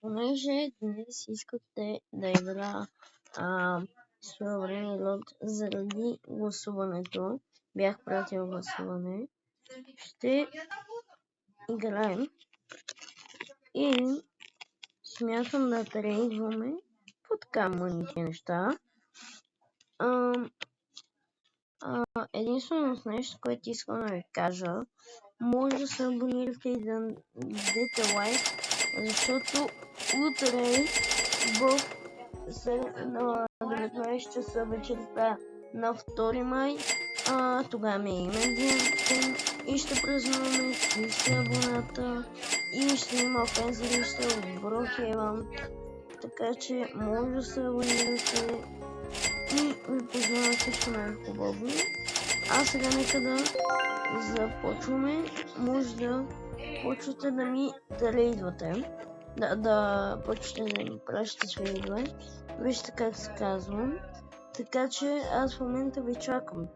Понеже днес искате да игра Strawberry Lord заради гласуването, бях пратил гласуване, ще играем и смятам да трейдваме по така мъните неща. Единственото нещо, което искам да ви кажа, може да се абонирате и да дадете лайк, защото утре на 19 часа вечерта на 2 май тогава ми е имен ден и ще празнуваме 30 абоната и ще има фензелища от Брокхейвън, така че може да се абонирате и ви пожелавам всичко най-хубаво. А сега нека да започваме. Може да почвате да ми трейдвате. Да почвате да ми пращате трейдове. Вижте как се казвам. Така че аз в момента ви чакам.